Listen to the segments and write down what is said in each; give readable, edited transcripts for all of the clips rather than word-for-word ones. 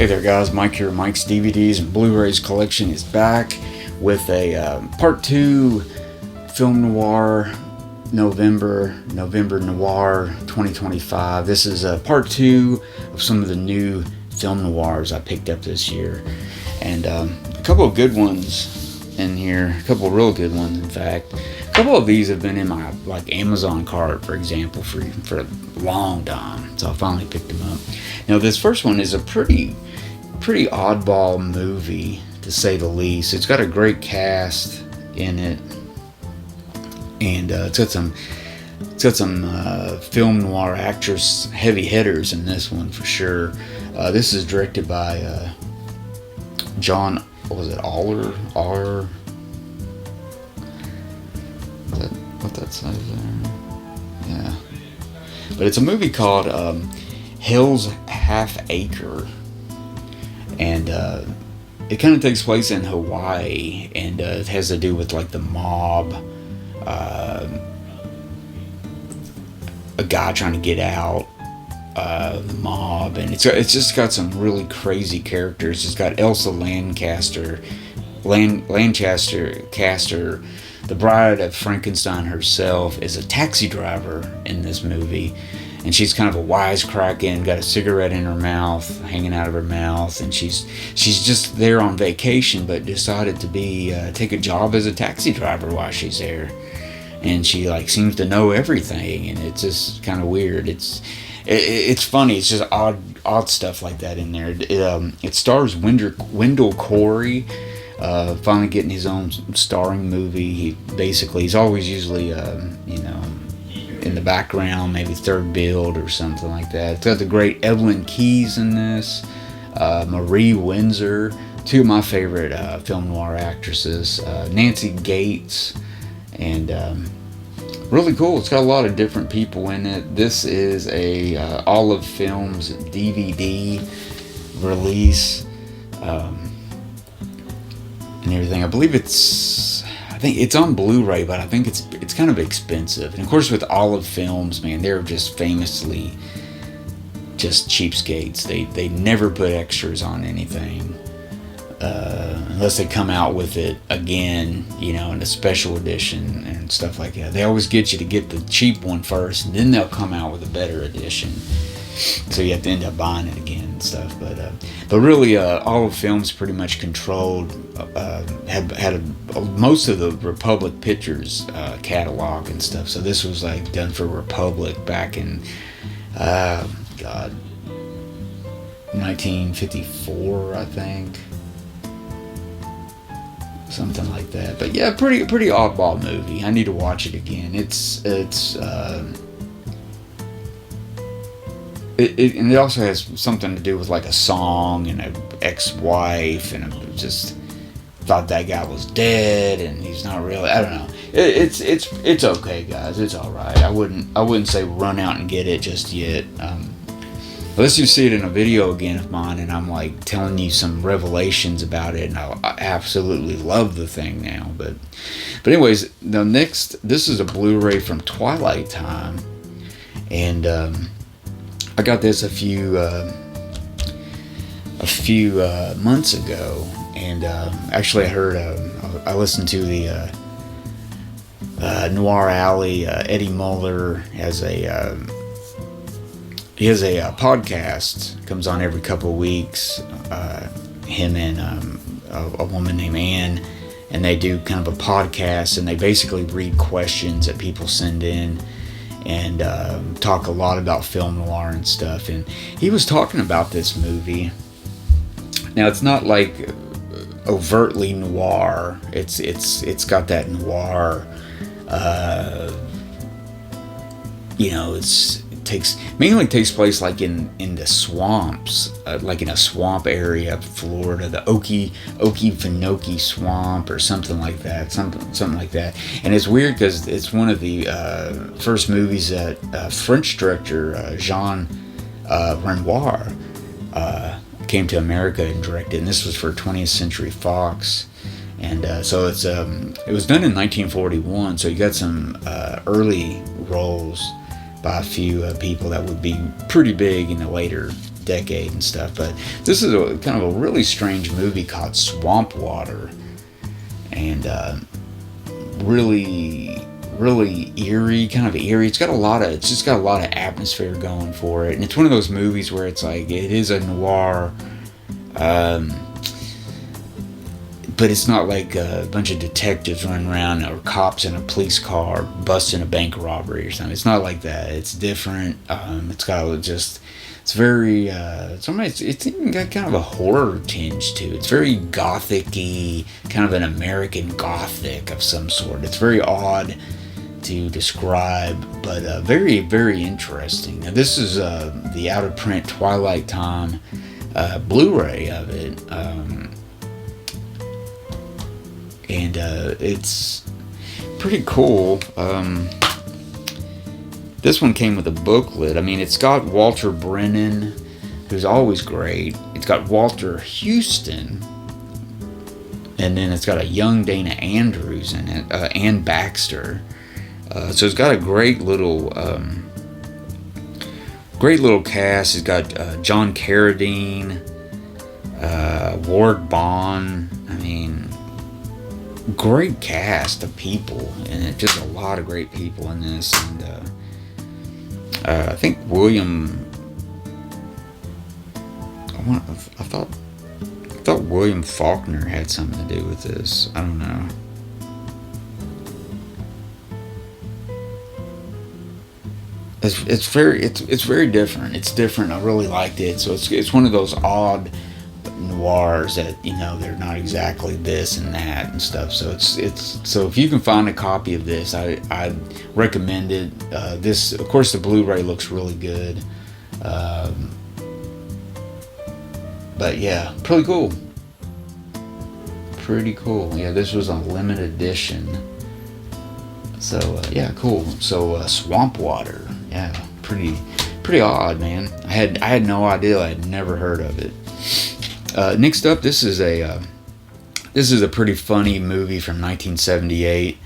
Hey there guys, Mike here. Mike's DVDs and Blu-rays collection is back with a part 2 film noir November-Noir 2025. This is part 2 of some of the new film noirs I picked up this year. And a couple of good ones in here, a couple of real good ones in fact. A couple of these have been in my Amazon cart, for example, for a long time. So I finally picked them up. Now this first one is a pretty oddball movie, to say the least. It's got a great cast in it, and it's got some film noir actress heavy hitters in this one for sure. This is directed by John, what was it, Aller? What that says there? Yeah. But it's a movie called Hell's Half Acre. And it kind of takes place in Hawaii, and it has to do with the mob, a guy trying to get out, the mob, and it's just got some really crazy characters. It's got Elsa Lanchester, the bride of Frankenstein herself, is a taxi driver in this movie. And she's kind of a wisecracking, got a cigarette in her mouth, hanging out of her mouth, and she's just there on vacation, but decided to take a job as a taxi driver while she's there. And she seems to know everything, and it's just kind of weird. It's funny. It's just odd stuff like that in there. It stars Wendell Corey, finally getting his own starring movie. He's always usually in the background, maybe third build or something like that. It's got the great Evelyn Keyes in this, Marie Windsor, two of my favorite film noir actresses, Nancy Gates, and really cool. It's got a lot of different people in it. This is a Olive Films DVD release, and everything. I believe it's on Blu-ray, but I think it's kind of expensive. And of course, with Olive Films, man, they're just famously just cheapskates. They never put extras on anything, unless they come out with it again, in a special edition and stuff like that. They always get you to get the cheap one first, and then they'll come out with a better edition. So you have to end up buying it again and stuff. But really, Olive Films pretty much controlled, had most of the Republic Pictures catalog and stuff. So this was done for Republic back in 1954, I think, something like that. But yeah, pretty oddball movie. I need to watch it again. And it also has something to do with a song and an ex-wife, and I just thought that guy was dead, and he's not really. I don't know. It's okay, guys. It's all right. I wouldn't say run out and get it just yet. Unless you see it in a video again of mine, and I'm telling you some revelations about it, and I absolutely love the thing now. But anyways, this is a Blu-ray from Twilight Time, and I got this a few months ago, and actually I listened to the Noir Alley. Eddie Muller has he has a podcast, comes on every couple of weeks. Him and a woman named Ann, and they do kind of a podcast, and they basically read questions that people send in, and talk a lot about film noir and stuff. And he was talking about this movie. Now it's not overtly noir. It's got that noir. It mainly takes place in the swamps, in a swamp area of Florida, the Okefenokee Swamp or something like that, something like that. And it's weird because it's one of the first movies that French director Jean Renoir came to America and directed, and this was for 20th Century Fox. And so it was done in 1941, so you got some early roles by a few people that would be pretty big in the later decade and stuff. But this is a kind of a really strange movie called Swamp Water, and really eerie, kind of eerie. It's just got a lot of atmosphere going for it, and it's one of those movies where it's like it is a noir, but it's not like a bunch of detectives running around or cops in a police car busting a bank robbery or something. It's not like that. It's different. It's got just, it's very, it's even got kind of a horror tinge to it. It's very gothic-y, kind of an American Gothic of some sort. It's very odd to describe, but very, very interesting. Now, this is the out-of-print Twilight Time Blu-ray of it. And it's pretty cool. This one came with a booklet. I mean, it's got Walter Brennan, who's always great. It's got Walter Houston, and then it's got a young Dana Andrews in it, Ann Baxter. So it's got a great little cast. It's got John Carradine, Ward Bond. I mean, great cast of people, and just a lot of great people in this. And I think I thought William Faulkner had something to do with this. I don't know. It's very different. It's different. I really liked it. So it's one of those odd noirs that, you know, they're not exactly this and that and stuff. So so if you can find a copy of this, I recommend it. This, of course, the Blu-ray looks really good. But yeah, pretty cool. Pretty cool. Yeah, this was a limited edition. So yeah, cool. So Swamp Water. Yeah, pretty odd, man. I had no idea. I had never heard of it. Next up, this is a pretty funny movie from 1978,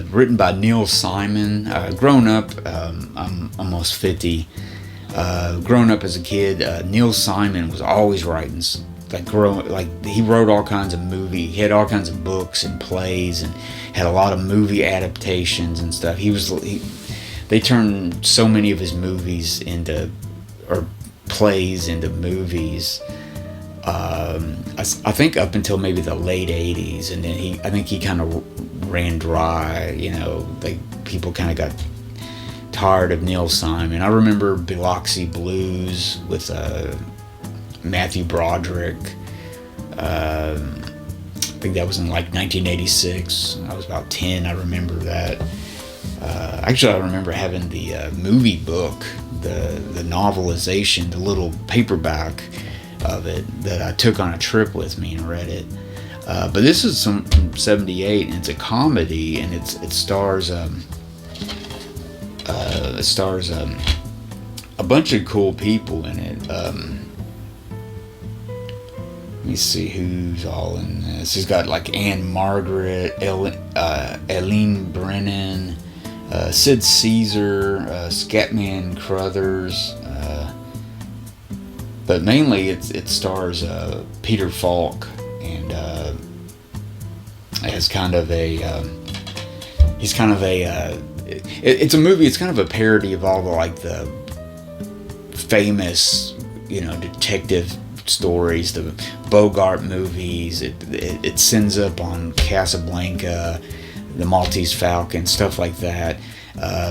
written by Neil Simon. Grown up, I'm almost 50. Growing up as a kid, Neil Simon was always writing. He wrote all kinds of movies. He had all kinds of books and plays, and had a lot of movie adaptations and stuff. They turned so many of his movies or plays into movies. I think up until maybe the late 80s, and then I think he kind of ran dry. You know, people kind of got tired of Neil Simon. I remember Biloxi Blues with Matthew Broderick. I think that was in like 1986. I was about 10. I remember that. Actually, I remember having the movie book, the novelization, the little paperback of it that I took on a trip with me and read it. But this is from 78, and it's a comedy, and it stars a bunch of cool people in it. Let me see who's all in this. He's got like Anne Margaret, Eileen Brennan, Sid Caesar, Scatman Crothers, but mainly it stars Peter Falk, and as kind of a he's kind of a it's a movie. It's kind of a parody of all the famous, you know, detective stories, the Bogart movies. It sends up on Casablanca, the Maltese Falcon, stuff like that.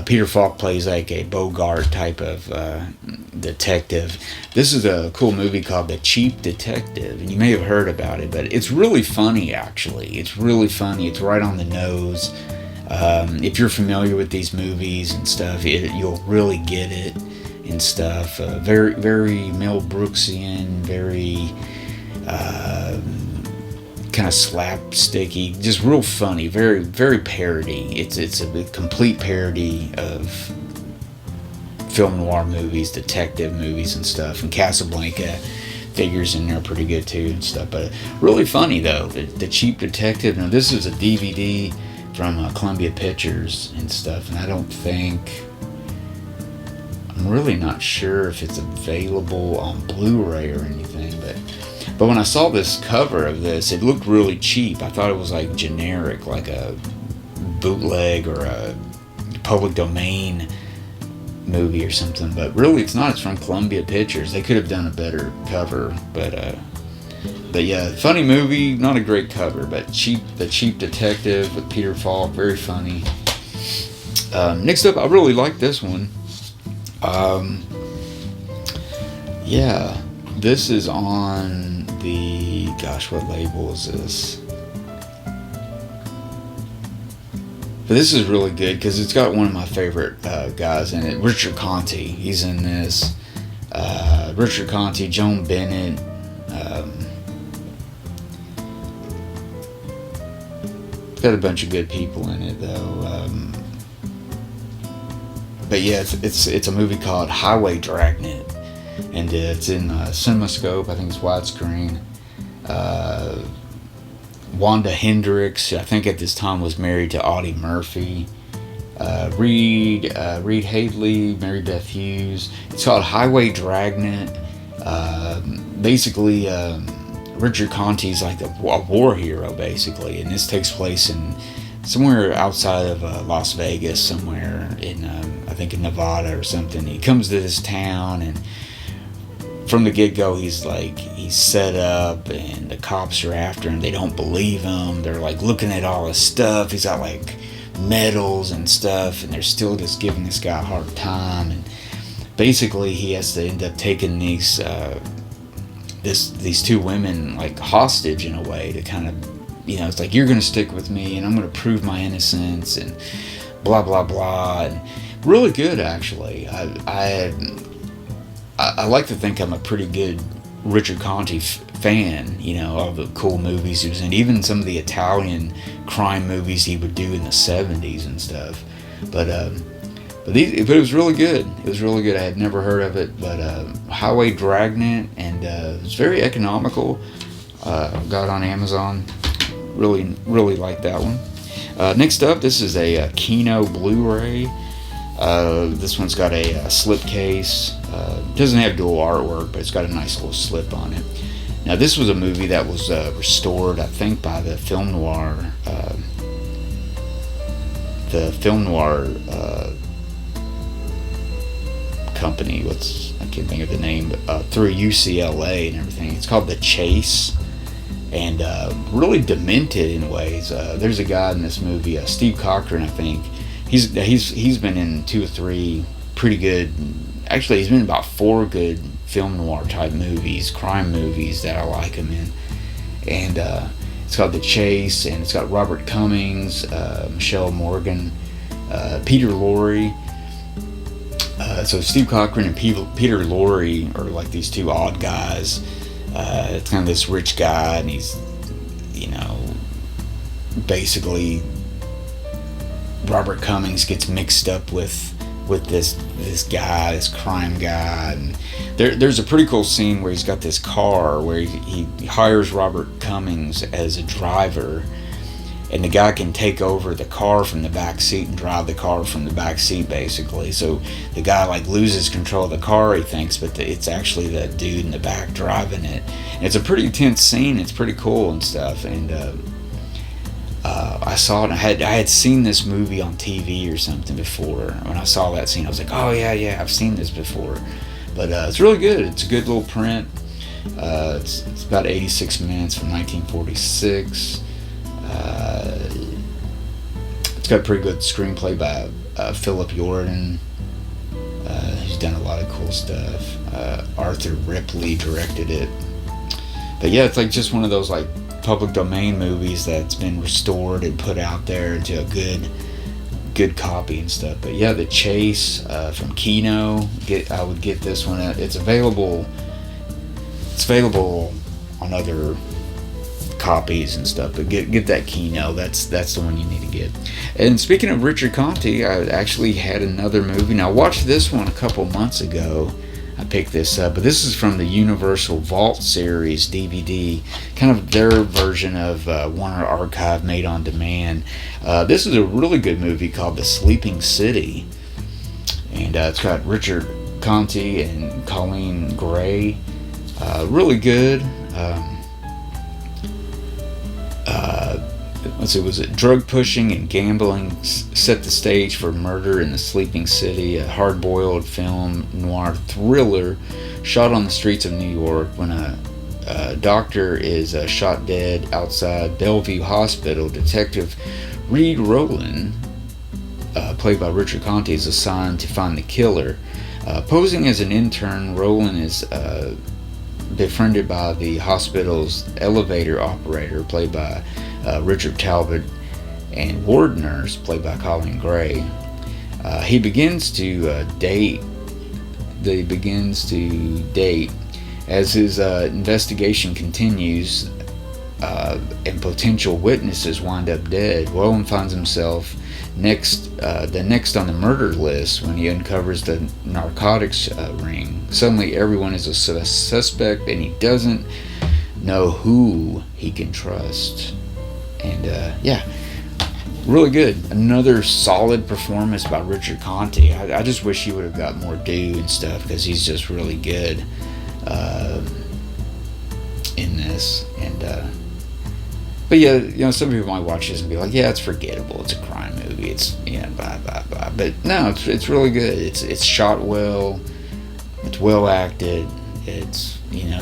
Peter Falk plays like a Bogart type of detective. This is a cool movie called The Cheap Detective, and you may have heard about it, but it's really funny, actually. It's really funny. It's right on the nose. If you're familiar with these movies and stuff, you'll really get it and stuff. Very, very Mel Brooksian, very kind of slapsticky, just real funny, very, very parody. It's a complete parody of film noir movies, detective movies and stuff. And Casablanca figures in there pretty good too and stuff. But really funny though, the Cheap Detective. Now this is a DVD from Columbia Pictures and stuff, and I don't think I'm really not sure if it's available on Blu-ray or anything, but when I saw this cover of this, it looked really cheap. I thought it was like generic, like a bootleg or a public domain movie or something, but really it's not. It's from Columbia Pictures. They could have done a better cover, but yeah, funny movie, not a great cover, but The Cheap Detective with Peter Falk, very funny. Next up, I really like this one. Yeah, this is on the, gosh, what label is this? But this is really good because it's got one of my favorite guys in it, Richard Conte. He's in this. Richard Conte, Joan Bennett. It's got a bunch of good people in it though. But yeah, it's a movie called Highway Dragnet, and it's in CinemaScope. I think it's widescreen. Wanda Hendricks, I think at this time, was married to Audie Murphy. Reed Hadley, Mary Beth Hughes. It's called Highway Dragnet. Basically, Richard Conte's like a war hero, basically, and this takes place in somewhere outside of Las Vegas, somewhere in I think in Nevada or something. He comes to this town, and from the get-go, he's set up, and the cops are after him. They don't believe him. They're like looking at all his stuff. He's got like medals and stuff, and they're still just giving this guy a hard time. And basically, he has to end up taking these two women like hostage in a way to kind of, it's like, you're gonna stick with me, and I'm gonna prove my innocence, and blah blah blah. And really good, actually. I like to think I'm a pretty good Richard Conte fan, all the cool movies he was in, even some of the Italian crime movies he would do in the 70s and stuff. But it was really good. It was really good. I had never heard of it, but Highway Dragnet, and it was very economical. Got on Amazon. Really, really like that one. Next up, this is a Kino Blu-ray. This one's got a slipcase. Doesn't have dual artwork, but it's got a nice little slip on it. Now, this was a movie that was restored, I think, by the Film Noir. Company. I can't think of the name. Through UCLA and everything. It's called The Chase, and really demented in ways. There's a guy in this movie, Steve Cochran, I think. He's been in 2 or 3 pretty good. Actually, he's been in about 4 good film noir type movies, crime movies that I like him in. And it's called The Chase, and it's got Robert Cummings, Michelle Morgan, Peter Lorre. So Steve Cochran and Peter Lorre are like these 2 odd guys. It's kind of this rich guy, and he's, basically Robert Cummings gets mixed up with this guy, this crime guy, and there's a pretty cool scene where he's got this car where he hires Robert Cummings as a driver, and the guy can take over the car from the back seat and drive the car from the back seat, basically. So the guy like loses control of the car, he thinks, but it's actually the dude in the back driving it. And it's a pretty intense scene. It's pretty cool and stuff. And I saw it. I had seen this movie on TV or something before. When I saw that scene, I was like, oh yeah, I've seen this before. But it's really good. It's a good little print. It's about 86 minutes from 1946. It's got a pretty good screenplay by Philip Jordan. He's done a lot of cool stuff. Arthur Ripley directed it. But yeah, it's like just one of those like public domain movies that's been restored and put out there into a good copy and stuff. But yeah, The Chase from Kino. I would get this one. It's available on other copies and stuff, but get that Kino. That's the one you need to get. And speaking of Richard Conte, I actually had another movie. Now I watched this one a couple months ago. I picked this up, but this is from the Universal Vault series DVD, kind of their version of Warner Archive made on demand. This is a really good movie called The Sleeping City, and it's got Richard Conti and Colleen Gray. Really good. Let's see, was it drug pushing and gambling set the stage for murder in the sleeping city, a hard-boiled film noir thriller shot on the streets of New York when a doctor is shot dead outside Bellevue Hospital. Detective Reed Rowland, played by Richard Conte, is assigned to find the killer. Posing as an intern, Rowland is befriended by the hospital's elevator operator, played by Richard Talbot, and ward nurse, played by Colleen Gray. He begins to date. They begins to date as his investigation continues, and potential witnesses wind up dead. Rowland finds himself next on the murder list when he uncovers the narcotics ring. Suddenly, everyone is a suspect, and he doesn't know who he can trust. And really good. Another solid performance by Richard Conte. I just wish he would have got more due and stuff, because he's just really good in this. And but yeah, some people might watch this and be like, yeah, it's forgettable. It's a crime movie. It's blah blah blah. But no, it's really good. It's shot well. It's well acted. It's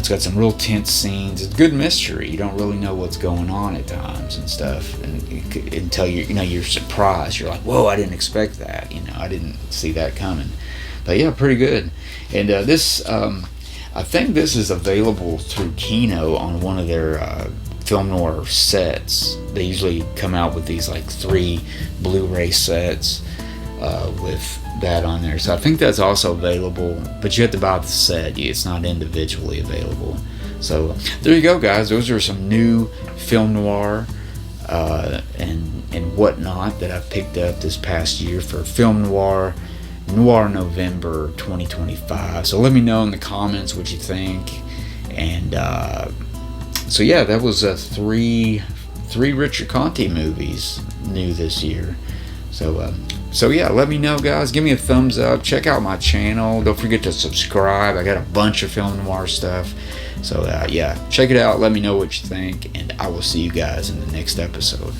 got some real tense scenes. It's good mystery. You don't really know what's going on at times and stuff, until you're surprised. You're like, whoa, I didn't expect that. I didn't see that coming. But yeah, pretty good. And this, I think this is available through Kino on one of their film noir sets. They usually come out with these like 3 Blu-ray sets with that on there. So I think that's also available, but you have to buy the set. It's not individually available. So there you go, guys. Those are some new film noir and whatnot that I've picked up this past year for Film Noir November 2025. So let me know in the comments what you think. And so yeah, that was 3 Richard Conte movies new this year. So yeah, let me know, guys. Give me a thumbs up. Check out my channel. Don't forget to subscribe. I got a bunch of film noir stuff. So yeah, check it out. Let me know what you think, and I will see you guys in the next episode.